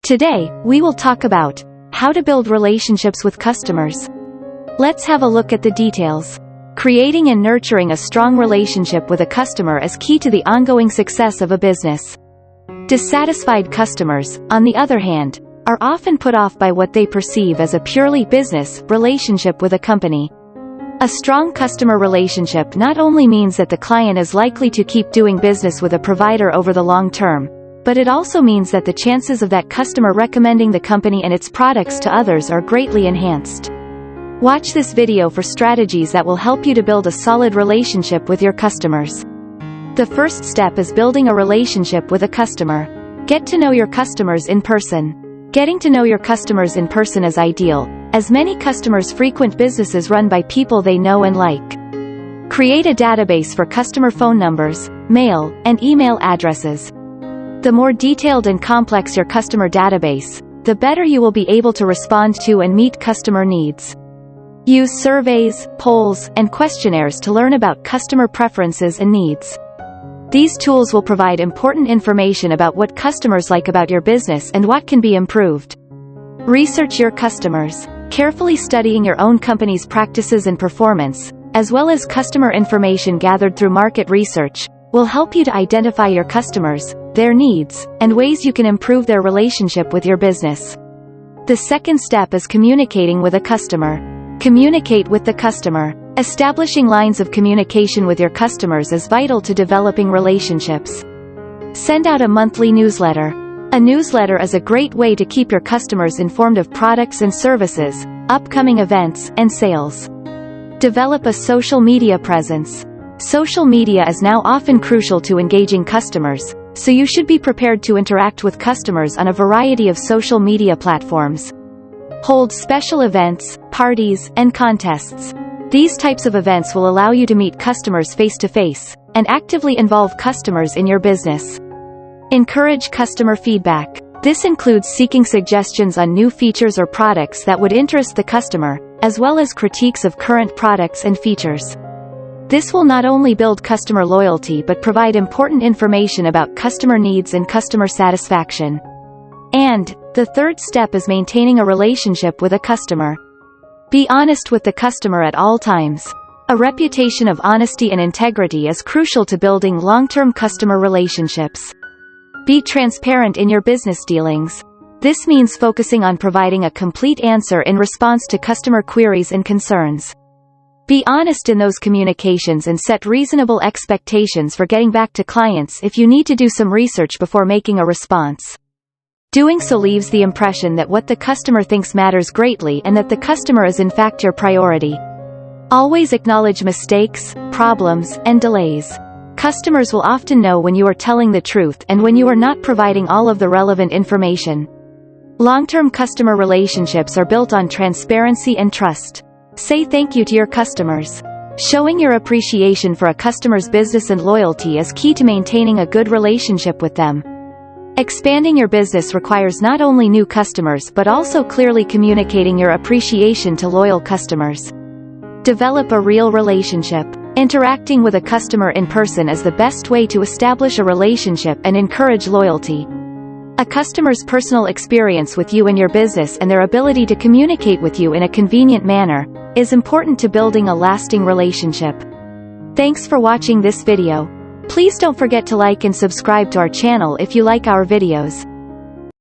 Today, we will talk about how to build relationships with customers. Let's have a look at the details. Creating and nurturing a strong relationship with a customer is key to the ongoing success of a business. Dissatisfied customers, on the other hand, are often put off by what they perceive as a purely business relationship with a company. A strong customer relationship not only means that the client is likely to keep doing business with a provider over the long term, but it also means that the chances of that customer recommending the company and its products to others are greatly enhanced. Watch this video for strategies that will help you to build a solid relationship with your customers. The first step is building a relationship with a customer. Get to know your customers in person. Getting to know your customers in person is ideal, as many customers frequent businesses run by people they know and like. Create a database for customer phone numbers, mail, and email addresses. The more detailed and complex your customer database, the better you will be able to respond to and meet customer needs. Use surveys, polls, and questionnaires to learn about customer preferences and needs. These tools will provide important information about what customers like about your business and what can be improved. Research your customers. Carefully studying your own company's practices and performance, as well as customer information gathered through market research, will help you to identify your customers, their needs, and ways you can improve their relationship with your business. The second step is communicating with a customer. Communicate with the customer. Establishing lines of communication with your customers is vital to developing relationships. Send out a monthly newsletter. A newsletter is a great way to keep your customers informed of products and services, upcoming events, and sales. Develop a social media presence. Social media is now often crucial to engaging customers, so you should be prepared to interact with customers on a variety of social media platforms. Hold special events, parties, and contests. These types of events will allow you to meet customers face-to-face, and actively involve customers in your business. Encourage customer feedback. This includes seeking suggestions on new features or products that would interest the customer, as well as critiques of current products and features. This will not only build customer loyalty but provide important information about customer needs and customer satisfaction. And the third step is maintaining a relationship with a customer. Be honest with the customer at all times. A reputation of honesty and integrity is crucial to building long-term customer relationships. Be transparent in your business dealings. This means focusing on providing a complete answer in response to customer queries and concerns. Be honest in those communications and set reasonable expectations for getting back to clients if you need to do some research before making a response. Doing so leaves the impression that what the customer thinks matters greatly and that the customer is in fact your priority. Always acknowledge mistakes, problems, and delays. Customers will often know when you are telling the truth and when you are not providing all of the relevant information. Long-term customer relationships are built on transparency and trust. Say thank you to your customers. Showing your appreciation for a customer's business and loyalty is key to maintaining a good relationship with them. Expanding your business requires not only new customers but also clearly communicating your appreciation to loyal customers. Develop a real relationship. Interacting with a customer in person is the best way to establish a relationship and encourage loyalty. A customer's personal experience with you and your business and their ability to communicate with you in a convenient manner is important to building a lasting relationship. Thanks for watching this video. Please don't forget to like and subscribe to our channel if you like our videos.